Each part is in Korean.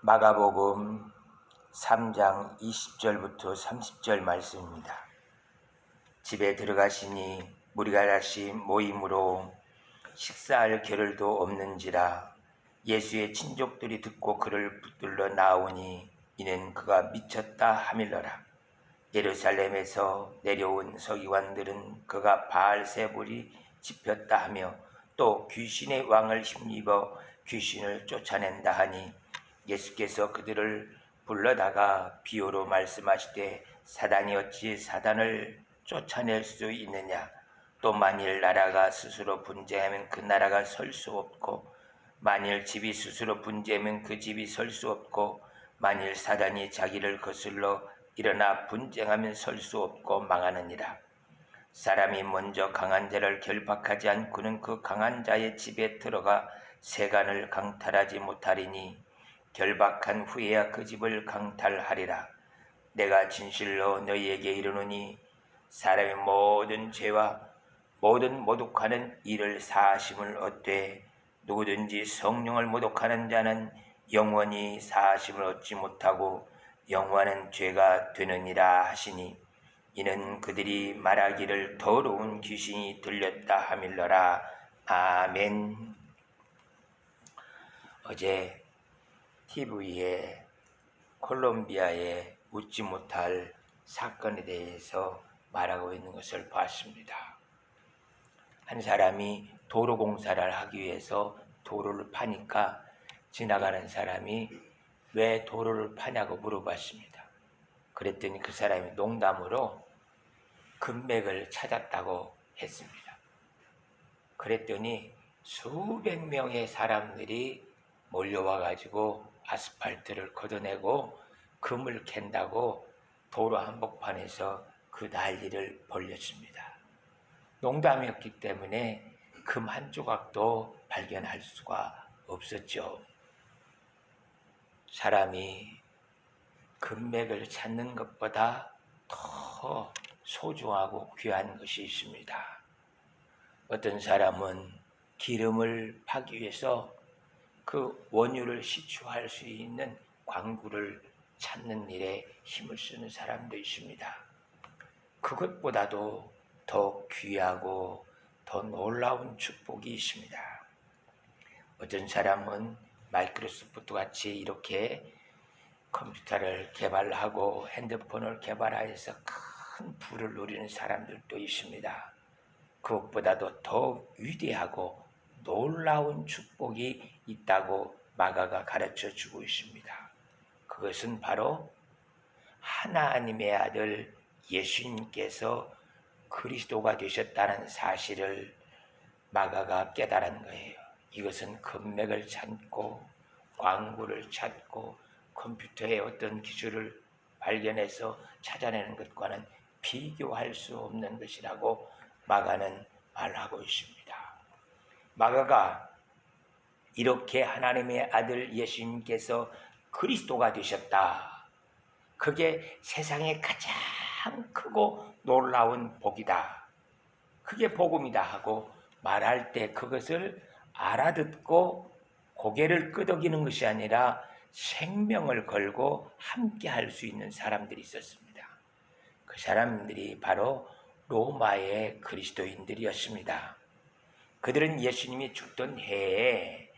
마가복음 3장 20절부터 30절 말씀입니다. 집에 들어가시니 무리가 다시 모임으로 식사할 겨를도 없는지라. 예수의 친족들이 듣고 그를 붙들러 나오니 이는 그가 미쳤다 하밀러라. 예루살렘에서 내려온 서기관들은 그가 바알세불이 집혔다 하며 또 귀신의 왕을 힘입어 귀신을 쫓아낸다 하니, 예수께서 그들을 불러다가 비유로 말씀하시되 사단이 어찌 사단을 쫓아낼 수 있느냐. 또 만일 나라가 스스로 분쟁하면 그 나라가 설 수 없고, 만일 집이 스스로 분쟁하면 그 집이 설 수 없고, 만일 사단이 자기를 거슬러 일어나 분쟁하면 설 수 없고 망하느니라. 사람이 먼저 강한 자를 결박하지 않고는 그 강한 자의 집에 들어가 세간을 강탈하지 못하리니 결박한 후에야 그 집을 강탈하리라. 내가 진실로 너희에게 이르노니 사람의 모든 죄와 모든 모독하는 일을 사하심을 얻되 누구든지 성령을 모독하는 자는 영원히 사하심을 얻지 못하고 영원한 죄가 되느니라 하시니, 이는 그들이 말하기를 더러운 귀신이 들렸다 하밀러라. 아멘. 어제 TV에 콜롬비아의 웃지 못할 사건에 대해서 말하고 있는 것을 봤습니다. 한 사람이 도로 공사를 하기 위해서 도로를 파니까 지나가는 사람이 왜 도로를 파냐고 물어봤습니다. 그랬더니 그 사람이 농담으로 금맥을 찾았다고 했습니다. 그랬더니 수백 명의 사람들이 몰려와가지고 아스팔트를 걷어내고 금을 캔다고 도로 한복판에서 그 난리를 벌였습니다. 농담이었기 때문에 금 한 조각도 발견할 수가 없었죠. 사람이 금맥을 찾는 것보다 더 소중하고 귀한 것이 있습니다. 어떤 사람은 기름을 파기 위해서 그 원유를 시추할 수 있는 광구를 찾는 일에 힘을 쓰는 사람도 있습니다. 그것보다도 더 귀하고 더 놀라운 축복이 있습니다. 어떤 사람은 마이크로소프트 같이 이렇게 컴퓨터를 개발하고 핸드폰을 개발하여서 큰 부를 누리는 사람들도 있습니다. 그것보다도 더 위대하고 놀라운 축복이 있다고 마가가 가르쳐 주고 있습니다. 그것은 바로 하나님의 아들 예수님께서 그리스도가 되셨다는 사실을 마가가 깨달은 거예요. 이것은 금맥을 찾고 광구를 찾고 컴퓨터의 어떤 기술을 발견해서 찾아내는 것과는 비교할 수 없는 것이라고 마가는 말하고 있습니다. 마가가 이렇게 하나님의 아들 예수님께서 그리스도가 되셨다, 그게 세상에 가장 크고 놀라운 복이다, 그게 복음이다 하고 말할 때 그것을 알아듣고 고개를 끄덕이는 것이 아니라 생명을 걸고 함께 할 수 있는 사람들이 있었습니다. 그 사람들이 바로 로마의 그리스도인들이었습니다. 그들은 예수님이 죽던 해에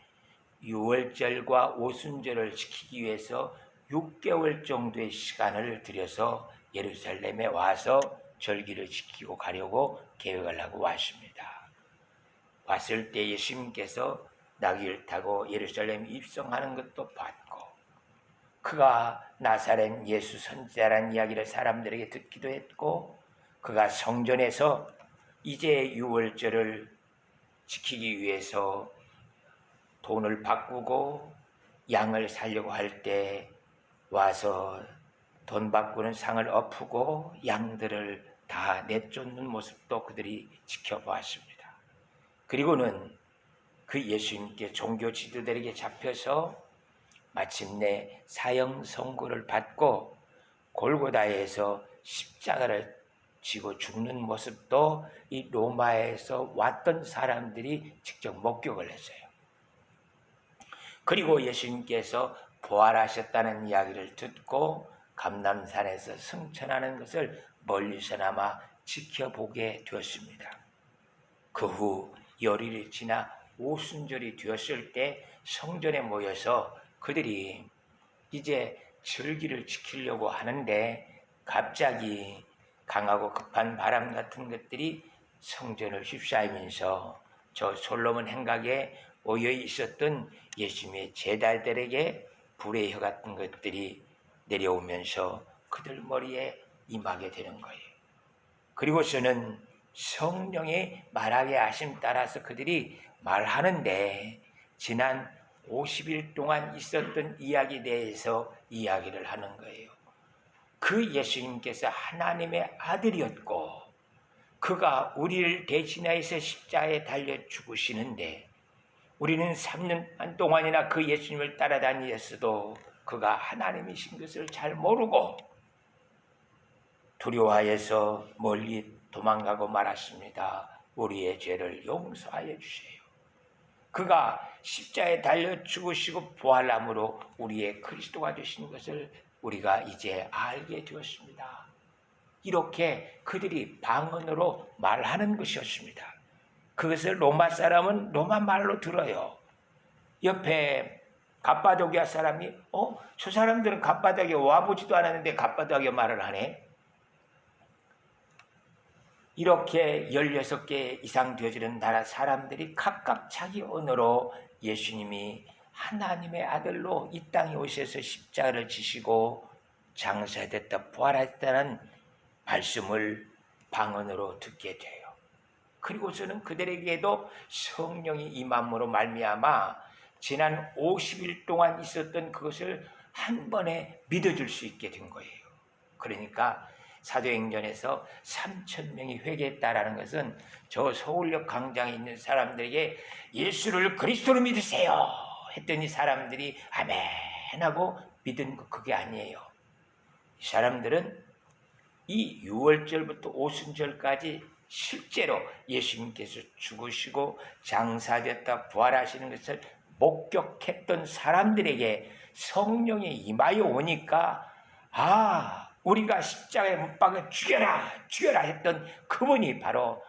유월절과 오순절을 지키기 위해서 6개월 정도의 시간을 들여서 예루살렘에 와서 절기를 지키고 가려고 계획을 하고 왔습니다. 왔을 때 예수님께서 나귀를 타고 예루살렘 입성하는 것도 봤고, 그가 나사렛 예수 선지자라는 이야기를 사람들에게 듣기도 했고, 그가 성전에서 이제 유월절을 지키기 위해서 돈을 바꾸고 양을 살려고 할 때 와서 돈 바꾸는 상을 엎고 양들을 다 내쫓는 모습도 그들이 지켜보았습니다. 그리고는 그 예수님께 종교 지도자들에게 잡혀서 마침내 사형 선고를 받고 골고다에서 십자가를 지고 죽는 모습도 이 로마에서 왔던 사람들이 직접 목격을 했어요. 그리고 예수님께서 부활하셨다는 이야기를 듣고 감람산에서 승천하는 것을 멀리서나마 지켜보게 되었습니다. 그 후 열흘이 지나 오순절이 되었을 때 성전에 모여서 그들이 이제 절기를 지키려고 하는데 갑자기 강하고 급한 바람 같은 것들이 성전을 휩싸이면서 저 솔로몬 행각에 모여 있었던 예수님의 제자들에게 불의 혀 같은 것들이 내려오면서 그들 머리에 임하게 되는 거예요. 그리고서는 성령의 말하게 하심 따라서 그들이 말하는데 지난 50일 동안 있었던 이야기에 대해서 이야기를 하는 거예요. 그 예수님께서 하나님의 아들이었고 그가 우리를 대신하여서 십자가에 달려 죽으시는데 우리는 3년 동안이나 그 예수님을 따라다녔어도 그가 하나님이신 것을 잘 모르고 두려워하여서 멀리 도망가고 말았습니다. 우리의 죄를 용서하여 주세요. 그가 십자가에 달려 죽으시고 부활함으로 우리의 그리스도가 되신 것을 우리가 이제 알게 되었습니다. 이렇게 그들이 방언으로 말하는 것이었습니다. 그것을 로마 사람은 로마 말로 들어요. 옆에 갑바도기아 사람이 저 사람들은 갑바도기아 와보지도 않았는데 갑바도기아 말을 하네. 이렇게 16개 이상 되어지는 나라 사람들이 각각 자기 언어로 예수님이 하나님의 아들로 이 땅에 오셔서 십자가를 지시고 장사됐다 부활했다는 말씀을 방언으로 듣게 돼요. 그리고서는 그들에게도 성령이 임함으로 말미암아 지난 50일 동안 있었던 그것을 한 번에 믿어줄 수 있게 된 거예요. 그러니까 사도행전에서 3,000명이 회개했다라는 것은 저 서울역 광장에 있는 사람들에게 예수를 그리스도로 믿으세요 했더니 사람들이 아멘 하고 믿은 거 그게 아니에요. 이 사람들은 이 6월절부터 오순절까지 실제로 예수님께서 죽으시고 장사되었다 부활하시는 것을 목격했던 사람들에게 성령이 임하여 오니까 우리가 십자가에 못 박아 죽여라 했던 그분이 바로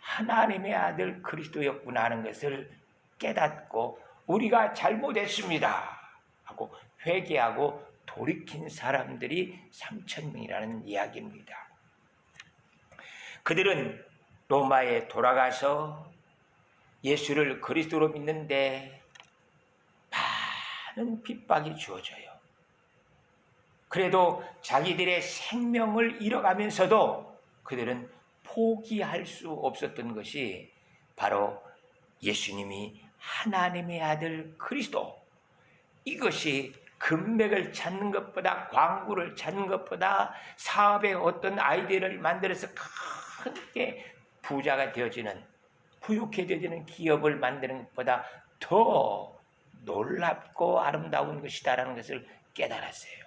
하나님의 아들 그리스도였구나 하는 것을 깨닫고 우리가 잘못했습니다 하고 회개하고 돌이킨 사람들이 3,000명이라는 이야기입니다. 그들은 로마에 돌아가서 예수를 그리스도로 믿는데 많은 핍박이 주어져요. 그래도 자기들의 생명을 잃어가면서도 그들은 포기할 수 없었던 것이 바로 예수님이 하나님의 아들 그리스도, 이것이 금맥을 찾는 것보다 광구를 찾는 것보다 사업의 어떤 아이디어를 만들어서 크게 부자가 되어지는 부유해져지는 기업을 만드는 것보다 더 놀랍고 아름다운 것이다라는 것을 깨달았어요.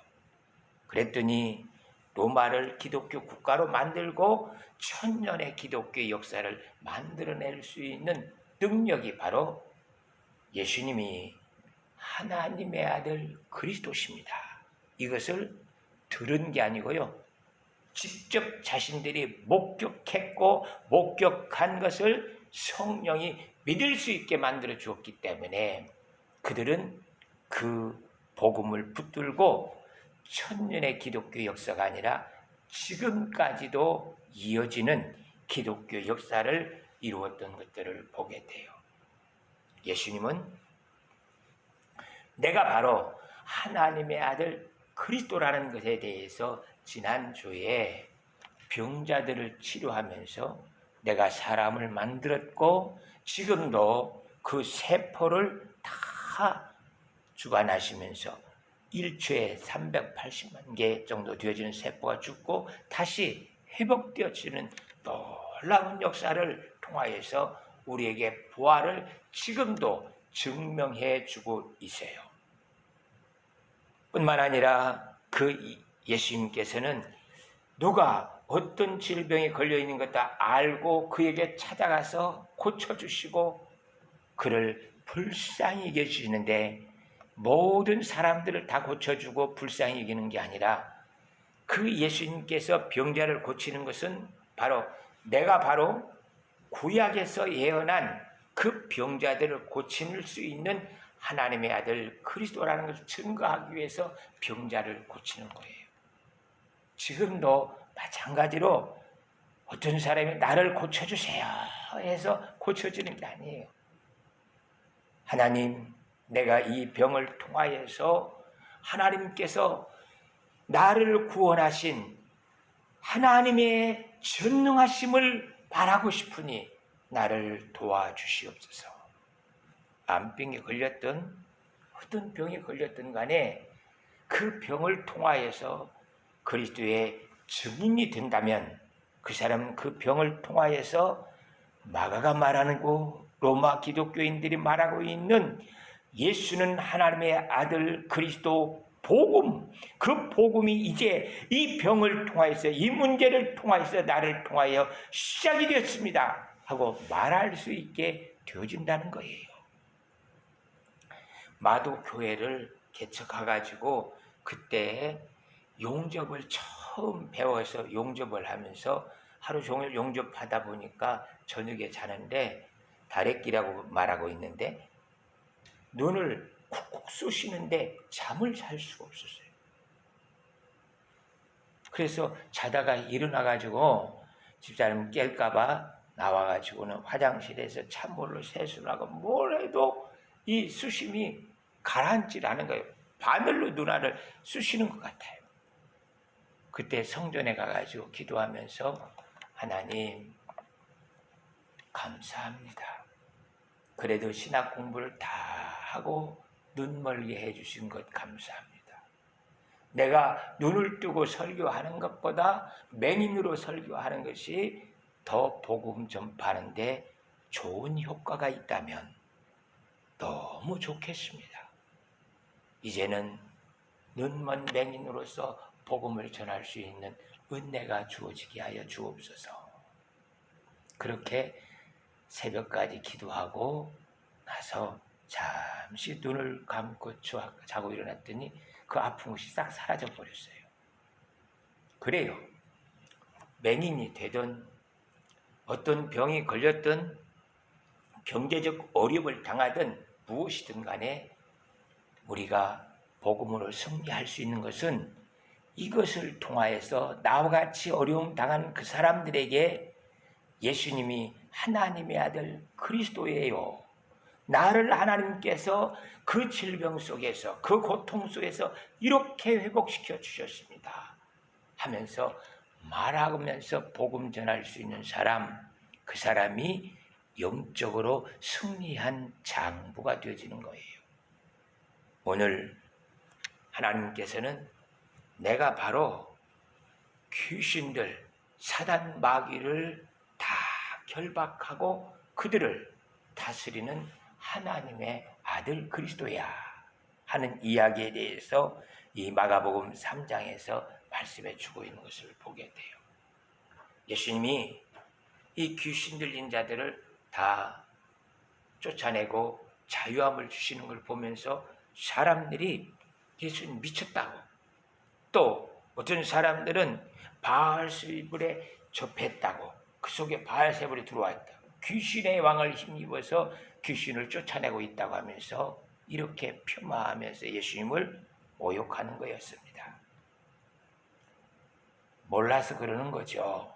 그랬더니 로마를 기독교 국가로 만들고 1000년의 기독교 역사를 만들어낼 수 있는 능력이 바로 예수님이 하나님의 아들 그리스도십니다. 이것을 들은 게 아니고요. 직접 자신들이 목격했고 목격한 것을 성령이 믿을 수 있게 만들어 주었기 때문에 그들은 그 복음을 붙들고 1000년의 기독교 역사가 아니라 지금까지도 이어지는 기독교 역사를 이루었던 것들을 보게 돼요. 예수님은 내가 바로 하나님의 아들 그리스도라는 것에 대해서 지난주에 병자들을 치료하면서 내가 사람을 만들었고 지금도 그 세포를 다 주관하시면서 1초에 380만 개 정도 되어지는 세포가 죽고 다시 회복되어지는 놀라운 역사를 통하여서 우리에게 부활을 지금도 증명해 주고 있어요. 뿐만 아니라 그 예수님께서는 누가 어떤 질병에 걸려 있는 것 다 알고 그에게 찾아가서 고쳐주시고 그를 불쌍히 여기시는데 모든 사람들을 다 고쳐주고 불쌍히 여기는 게 아니라 그 예수님께서 병자를 고치는 것은 내가 바로 구약에서 예언한 그 병자들을 고칠 수 있는 하나님의 아들 그리스도라는 것을 증거하기 위해서 병자를 고치는 거예요. 지금도 마찬가지로 어떤 사람이 나를 고쳐주세요 해서 고쳐주는 게 아니에요. 하나님, 내가 이 병을 통하여서 하나님께서 나를 구원하신 하나님의 전능하심을 바라고 싶으니 나를 도와주시옵소서. 암병에 걸렸든 어떤 병에 걸렸든 간에 그 병을 통하여서 그리스도의 증인이 된다면 그 사람은 그 병을 통하여서 마가가 말하는 거 로마 기독교인들이 말하고 있는 예수는 하나님의 아들 그리스도 복음, 그 복음이 이제 이 병을 통하여서 이 문제를 통하여서 나를 통하여 시작이 되었습니다 하고 말할 수 있게 되어진다는 거예요. 마도교회를 개척해가지고 그때 용접을 처음 배워서 용접을 하면서 하루 종일 용접하다 보니까 저녁에 자는데 다래끼라고 말하고 있는데 눈을 쿡쿡 쑤시는데 잠을 잘 수가 없었어요. 그래서 자다가 일어나가지고 집사람 깰까봐 나와가지고는 화장실에서 찬물로 세수를 하고 뭘 해도 이 수심이 가라앉질 않은 거예요. 바늘로 눈알을 쑤시는 것 같아요. 그때 성전에 가가지고 기도하면서 하나님 감사합니다. 그래도 신학 공부를 다 하고 눈멀게 해주신 것 감사합니다. 내가 눈을 뜨고 설교하는 것보다 맹인으로 설교하는 것이 더 복음 전파하는데 좋은 효과가 있다면 너무 좋겠습니다. 이제는 눈먼 맹인으로서 복음을 전할 수 있는 은혜가 주어지게 하여 주옵소서. 그렇게 새벽까지 기도하고 나서 잠시 눈을 감고 자고 일어났더니 그 아픈 것이 싹 사라져 버렸어요. 그래요. 맹인이 되든 어떤 병이 걸렸든 경제적 어려움을 당하든 무엇이든 간에 우리가 복음으로 승리할 수 있는 것은 이것을 통하여서 나와 같이 어려움 당한 그 사람들에게 예수님이 하나님의 아들 그리스도예요. 나를 하나님께서 그 질병 속에서 그 고통 속에서 이렇게 회복시켜 주셨습니다 하면서 말하면서 복음 전할 수 있는 사람, 그 사람이 영적으로 승리한 장부가 되어지는 거예요. 오늘 하나님께서는 내가 바로 귀신들, 사단 마귀를 다 결박하고 그들을 다스리는 하나님의 아들 그리스도야 하는 이야기에 대해서 이 마가복음 3장에서 말씀해 주고 있는 것을 보게 돼요. 예수님이 이 귀신 들린 자들을 다 쫓아내고 자유함을 주시는 걸 보면서 사람들이 예수님 미쳤다고, 또 어떤 사람들은 바알세불에 접했다고, 그 속에 바알세불이 들어와 있다, 귀신의 왕을 힘입어서 귀신을 쫓아내고 있다고 하면서 이렇게 폄하하면서 예수님을 모욕하는 거였습니다. 몰라서 그러는 거죠.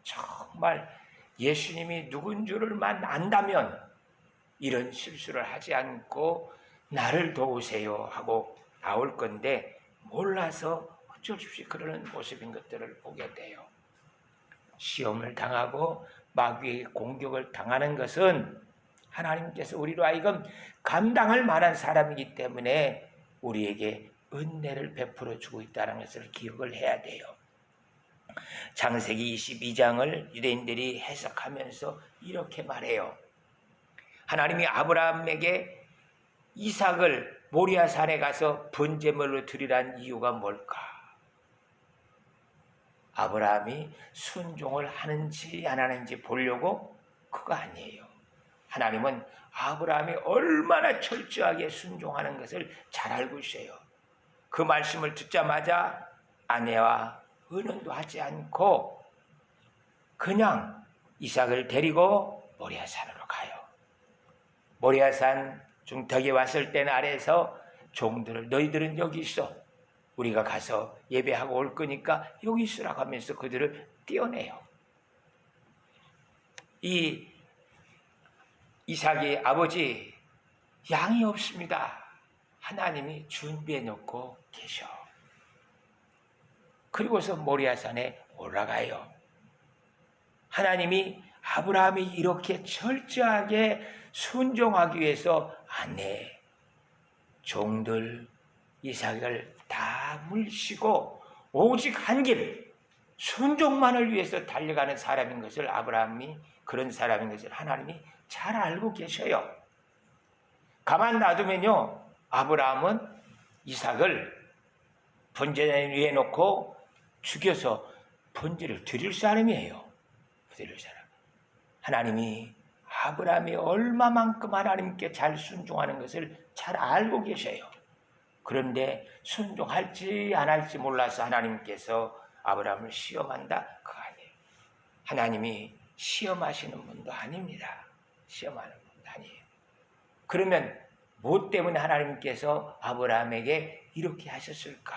정말 예수님이 누군 줄만 안다면 이런 실수를 하지 않고 나를 도우세요 하고 나올 건데 몰라서 어쩔 수 없이 그러는 모습인 것들을 보게 돼요. 시험을 당하고 마귀의 공격을 당하는 것은 하나님께서 우리로 하여금 감당할 만한 사람이기 때문에 우리에게 은혜를 베풀어 주고 있다는 것을 기억을 해야 돼요. 창세기 22장을 유대인들이 해석하면서 이렇게 말해요. 하나님이 아브라함에게 이삭을 모리아산에 가서 번제물로 드리란 이유가 뭘까? 아브라함이 순종을 하는지 안 하는지 보려고? 그거 아니에요. 하나님은 아브라함이 얼마나 철저하게 순종하는 것을 잘 알고 있어요. 그 말씀을 듣자마자 아내와 의논도 하지 않고 그냥 이삭을 데리고 모리아산으로 가요. 모리아산 중턱에 왔을 때는 아래에서 종들을 너희들은 여기 있어. 우리가 가서 예배하고 올 거니까 여기 있으라고 하면서 그들을 떼어내요. 이 이삭의 아버지, 양이 없습니다. 하나님이 준비해 놓고 계셔. 그리고서 모리아산에 올라가요. 하나님이 아브라함이 이렇게 철저하게 순종하기 위해서 아내, 종들, 이삭을 다 물리시고 오직 한 길, 순종만을 위해서 달려가는 사람인 것을 아브라함이 그런 사람인 것을 하나님이 잘 알고 계셔요. 가만 놔두면요, 아브라함은 이삭을 번제 위에 놓고 죽여서 번제를 드릴 사람이에요. 드릴 사람. 하나님이 아브라함이 얼마만큼 하나님께 잘 순종하는 것을 잘 알고 계셔요. 그런데 순종할지 안 할지 몰라서 하나님께서 아브라함을 시험한다? 그거 아니에요. 하나님이 시험하시는 분도 아닙니다. 시험하는 분도 아니에요. 그러면 무엇 때문에 하나님께서 아브라함에게 이렇게 하셨을까?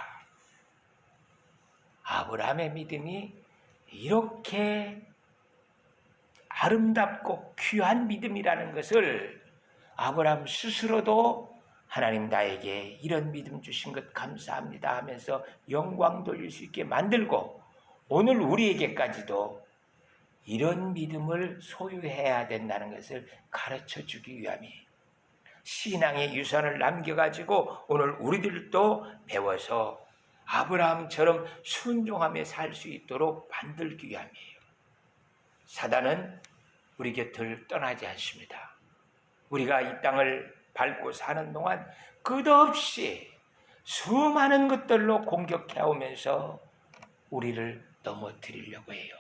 아브라함의 믿음이 이렇게 아름답고 귀한 믿음이라는 것을 아브라함 스스로도 하나님 나에게 이런 믿음 주신 것 감사합니다 하면서 영광 돌릴 수 있게 만들고 오늘 우리에게까지도 이런 믿음을 소유해야 된다는 것을 가르쳐 주기 위함이에요. 신앙의 유산을 남겨가지고 오늘 우리들도 배워서 아브라함처럼 순종하며 살 수 있도록 만들기 위함이에요. 사단은 우리 곁을 떠나지 않습니다. 우리가 이 땅을 밟고 사는 동안 끝없이 수많은 것들로 공격해 오면서 우리를 넘어뜨리려고 해요.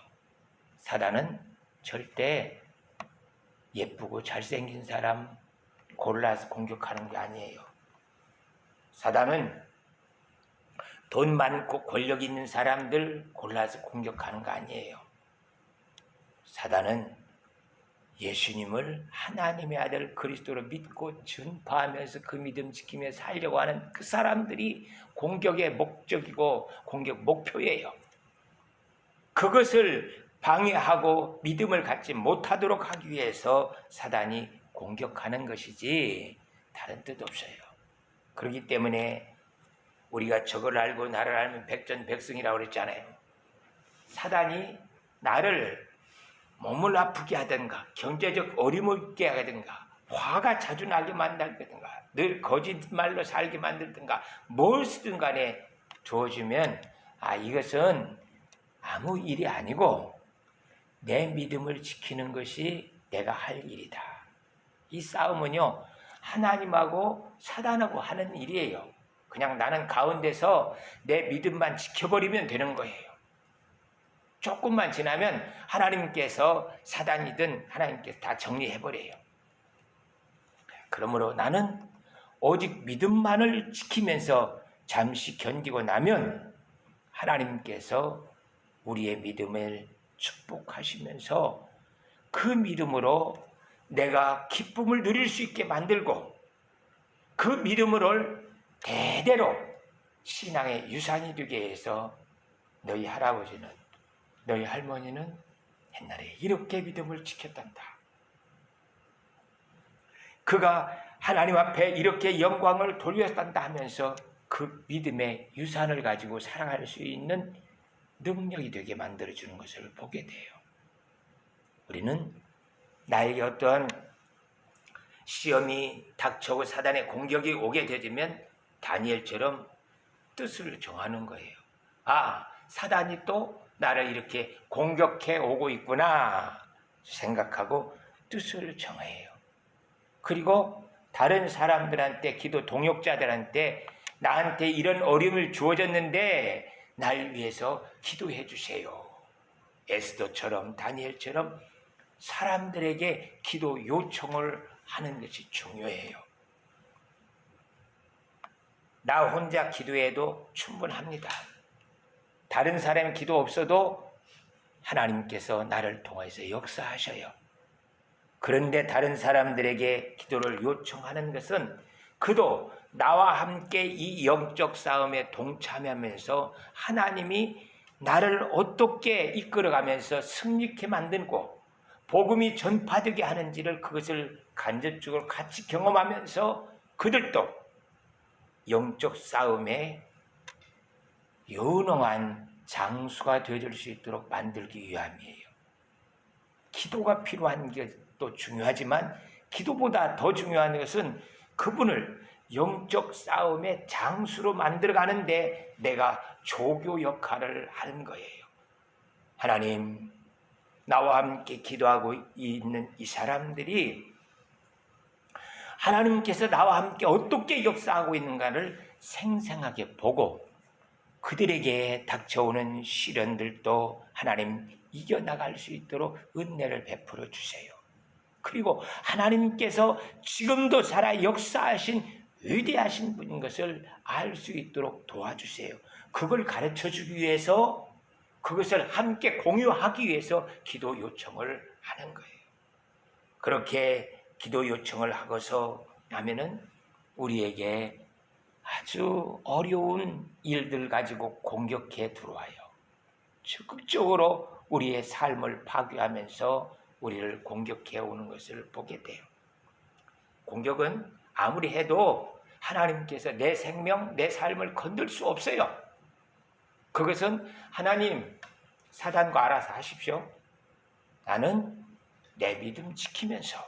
사단은 절대 예쁘고 잘생긴 사람 골라서 공격하는 게 아니에요. 사단은 돈 많고 권력 있는 사람들 골라서 공격하는 거 아니에요. 사단은 예수님을 하나님의 아들 그리스도로 믿고 전파하면서 그 믿음 지키며 살려고 하는 그 사람들이 공격의 목적이고 공격 목표예요. 그것을 방해하고 믿음을 갖지 못하도록 하기 위해서 사단이 공격하는 것이지 다른 뜻 없어요. 그렇기 때문에 우리가 저걸 알고 나를 알면 백전백승이라고 그랬잖아요. 사단이 나를 몸을 아프게 하든가 경제적 어림을 있게 하든가 화가 자주 나게 만들든가 늘 거짓말로 살게 만들든가 뭘 쓰든 간에 주어지면 이것은 아무 일이 아니고 내 믿음을 지키는 것이 내가 할 일이다. 이 싸움은요 하나님하고 사단하고 하는 일이에요. 그냥 나는 가운데서 내 믿음만 지켜버리면 되는 거예요. 조금만 지나면 하나님께서 사단이든 하나님께서 다 정리해버려요. 그러므로 나는 오직 믿음만을 지키면서 잠시 견디고 나면 하나님께서 우리의 믿음을 축복하시면서 그 믿음으로 내가 기쁨을 누릴 수 있게 만들고 그 믿음을 대대로 신앙의 유산이 되게 해서 너희 할아버지는 너희 할머니는 옛날에 이렇게 믿음을 지켰단다. 그가 하나님 앞에 이렇게 영광을 돌렸단다 하면서 그 믿음의 유산을 가지고 살아갈 수 있는 능력이 되게 만들어주는 것을 보게 돼요. 우리는 나에게 어떠한 시험이 닥쳐오고 사단의 공격이 오게 되면 다니엘처럼 뜻을 정하는 거예요. 사단이 또 나를 이렇게 공격해 오고 있구나 생각하고 뜻을 정해요. 그리고 다른 사람들한테 기도 동역자들한테 나한테 이런 어려움을 주어졌는데 날 위해서 기도해 주세요. 에스더처럼 다니엘처럼 사람들에게 기도 요청을 하는 것이 중요해요. 나 혼자 기도해도 충분합니다. 다른 사람의 기도 없어도 하나님께서 나를 통해서 역사하셔요. 그런데 다른 사람들에게 기도를 요청하는 것은 그도 나와 함께 이 영적 싸움에 동참하면서 하나님이 나를 어떻게 이끌어가면서 승리케 만들고 복음이 전파되게 하는지를 그것을 간접적으로 같이 경험하면서 그들도 영적 싸움에 유능한 장수가 되어줄 수 있도록 만들기 위함이에요. 기도가 필요한 것도 중요하지만 기도보다 더 중요한 것은 그분을 영적 싸움의 장수로 만들어가는데 내가 조교 역할을 하는 거예요. 하나님, 나와 함께 기도하고 있는 이 사람들이 하나님께서 나와 함께 어떻게 역사하고 있는가를 생생하게 보고 그들에게 닥쳐오는 시련들도 하나님 이겨나갈 수 있도록 은혜를 베풀어 주세요. 그리고 하나님께서 지금도 살아 역사하신 위대하신 분인 것을 알 수 있도록 도와주세요. 그걸 가르쳐 주기 위해서 그것을 함께 공유하기 위해서 기도 요청을 하는 거예요. 그렇게 기도 요청을 하고서 하면은 우리에게 아주 어려운 일들 가지고 공격해 들어와요. 적극적으로 우리의 삶을 파괴하면서 우리를 공격해 오는 것을 보게 돼요. 공격은 아무리 해도 하나님께서 내 생명, 내 삶을 건들 수 없어요. 그것은 하나님, 사단과 알아서 하십시오. 나는 내 믿음 지키면서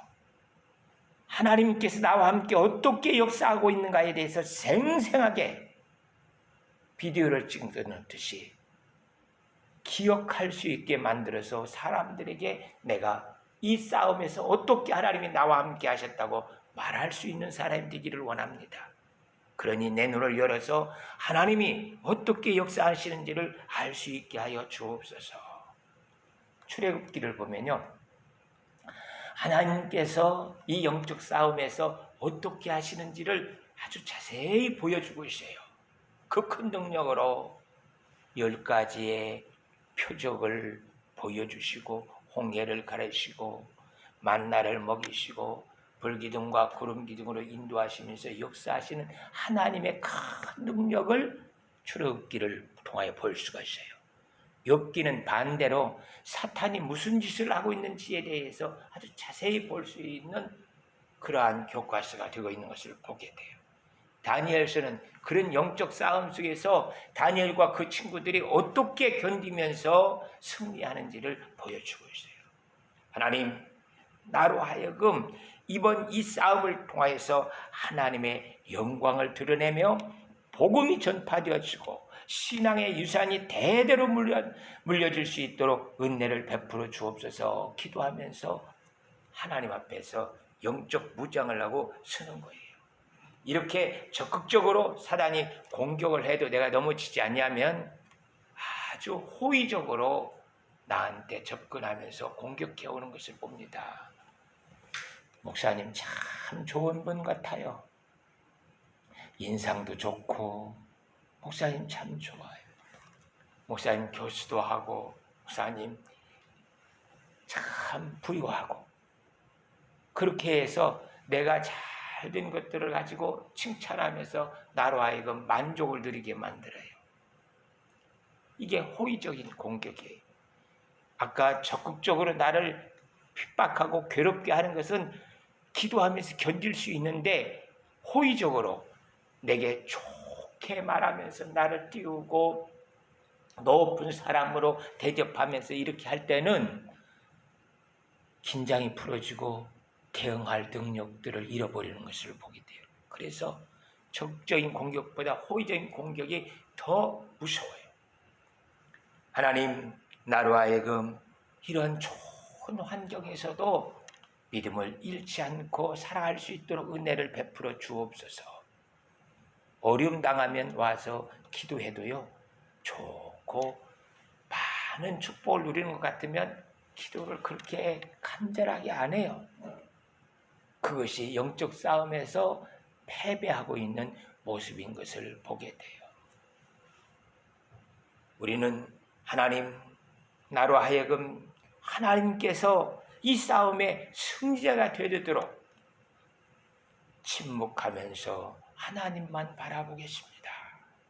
하나님께서 나와 함께 어떻게 역사하고 있는가에 대해서 생생하게 비디오를 찍듯이 기억할 수 있게 만들어서 사람들에게 내가 이 싸움에서 어떻게 하나님이 나와 함께 하셨다고 말할 수 있는 사람이 되기를 원합니다. 그러니 내 눈을 열어서 하나님이 어떻게 역사하시는지를 알 수 있게 하여 주옵소서. 출애굽기를 보면요, 하나님께서 이 영적 싸움에서 어떻게 하시는지를 아주 자세히 보여주고 있어요. 그 큰 능력으로 10가지의 표적을 보여주시고 홍해를 가르시고 만나를 먹이시고 불기둥과 구름기둥으로 인도하시면서 역사하시는 하나님의 큰 능력을 출애굽기를 통하여 볼 수가 있어요. 욥기는 반대로 사탄이 무슨 짓을 하고 있는지에 대해서 아주 자세히 볼 수 있는 그러한 교과서가 되고 있는 것을 보게 돼요. 다니엘서는 그런 영적 싸움 속에서 다니엘과 그 친구들이 어떻게 견디면서 승리하는지를 보여주고 있어요. 하나님, 나로 하여금 이번 이 싸움을 통하여서 하나님의 영광을 드러내며 복음이 전파되어지고 신앙의 유산이 대대로 물려질 수 있도록 은혜를 베풀어 주옵소서 기도하면서 하나님 앞에서 영적 무장을 하고 서는 거예요. 이렇게 적극적으로 사단이 공격을 해도 내가 넘어지지 않냐면 아주 호의적으로 나한테 접근하면서 공격해 오는 것을 봅니다. 목사님 참 좋은 분 같아요. 인상도 좋고 목사님 참 좋아요. 목사님 교수도 하고 목사님 참 부유하고 그렇게 해서 내가 잘된 것들을 가지고 칭찬하면서 나로 하여금 만족을 누리게 만들어요. 이게 호의적인 공격이에요. 아까 적극적으로 나를 핍박하고 괴롭게 하는 것은 기도하면서 견딜 수 있는데 호의적으로 내게 좋게 말하면서 나를 띄우고 높은 사랑으로 대접하면서 이렇게 할 때는 긴장이 풀어지고 대응할 능력들을 잃어버리는 것을 보게 돼요. 그래서 적극적인 공격보다 호의적인 공격이 더 무서워요. 하나님, 나로 하여금 이런 좋은 환경에서도 믿음을 잃지 않고 살아갈 수 있도록 은혜를 베풀어 주옵소서. 어려움 당하면 와서 기도해도요, 좋고 많은 축복을 누리는 것 같으면 기도를 그렇게 간절하게 안 해요. 그것이 영적 싸움에서 패배하고 있는 모습인 것을 보게 돼요. 우리는 하나님, 나로 하여금 하나님께서 이 싸움의 승자가 되도록 침묵하면서 하나님만 바라보겠습니다.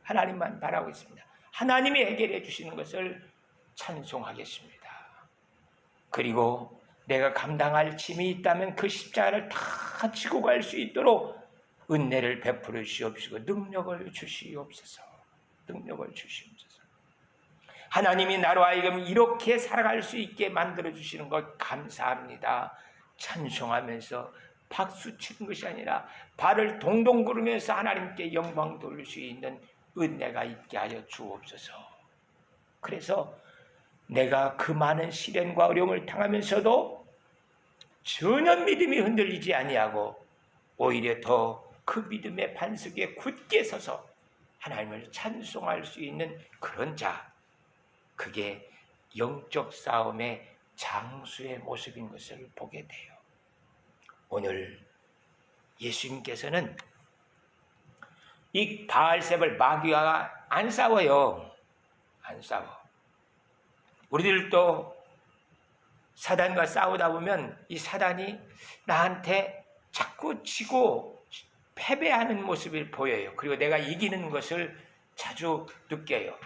하나님만 바라보겠습니다. 하나님이 해결해 주시는 것을 찬송하겠습니다. 그리고 내가 감당할 짐이 있다면 그 십자가를 다 지고 갈 수 있도록 은혜를 베풀어 주시옵시고 능력을 주시옵소서. 능력을 주시옵소서. 하나님이 나로 하여금 이렇게 살아갈 수 있게 만들어 주시는 것 감사합니다. 찬송하면서 박수 치는 것이 아니라 발을 동동 구르면서 하나님께 영광 돌릴 수 있는 은혜가 있게 하여 주옵소서. 그래서 내가 그 많은 시련과 어려움을 당하면서도 전혀 믿음이 흔들리지 아니하고 오히려 더 그 믿음의 반석에 굳게 서서 하나님을 찬송할 수 있는 그런 자, 그게 영적 싸움의 장수의 모습인 것을 보게 돼요. 오늘 예수님께서는 이 바알셉을 마귀와 안 싸워요. 안 싸워. 우리들도 사단과 싸우다 보면 이 사단이 나한테 자꾸 지고 패배하는 모습을 보여요. 그리고 내가 이기는 것을 자주 느껴요.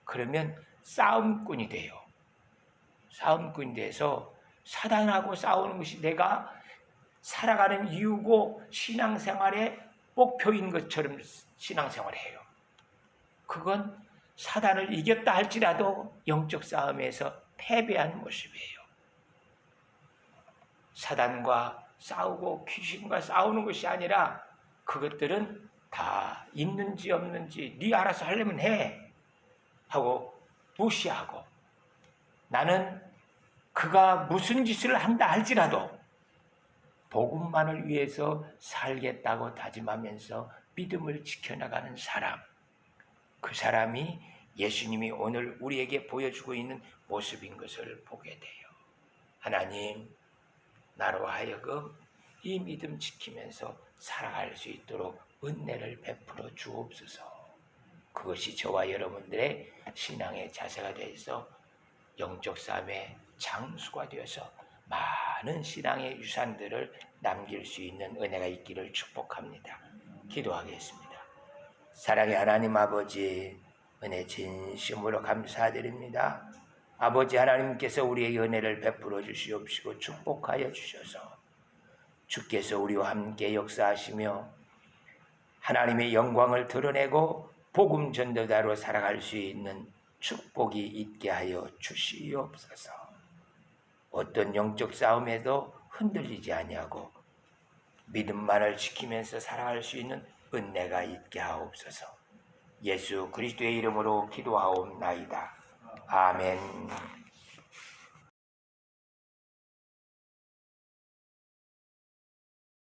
그러면 싸움꾼이 돼요. 싸움꾼이 돼서 사단하고 싸우는 것이 내가 살아가는 이유고 신앙생활의 목표인 것처럼 신앙생활을 해요. 그건 사단을 이겼다 할지라도 영적 싸움에서 패배한 모습이에요. 사단과 싸우고 귀신과 싸우는 것이 아니라 그것들은 다 있는지 없는지 네 알아서 하려면 해 하고 무시하고, 나는 그가 무슨 짓을 한다 할지라도 복음만을 위해서 살겠다고 다짐하면서 믿음을 지켜나가는 사람, 그 사람이 예수님이 오늘 우리에게 보여주고 있는 모습인 것을 보게 돼요. 하나님, 나로 하여금 이 믿음 지키면서 살아갈 수 있도록 은혜를 베풀어 주옵소서. 그것이 저와 여러분들의 신앙의 자세가 되어서 영적 싸움의 장수가 되어서 많은 신앙의 유산들을 남길 수 있는 은혜가 있기를 축복합니다. 기도하겠습니다. 사랑의 하나님 아버지, 은혜 진심으로 감사드립니다. 아버지 하나님께서 우리에게 은혜를 베풀어 주시옵시고 축복하여 주셔서 주께서 우리와 함께 역사하시며 하나님의 영광을 드러내고 복음 전도자로 살아갈 수 있는 축복이 있게 하여 주시옵소서. 어떤 영적 싸움에도 흔들리지 아니하고 믿음만을 지키면서 살아갈 수 있는 은혜가 있게 하옵소서. 예수 그리스도의 이름으로 기도하옵나이다. 아멘.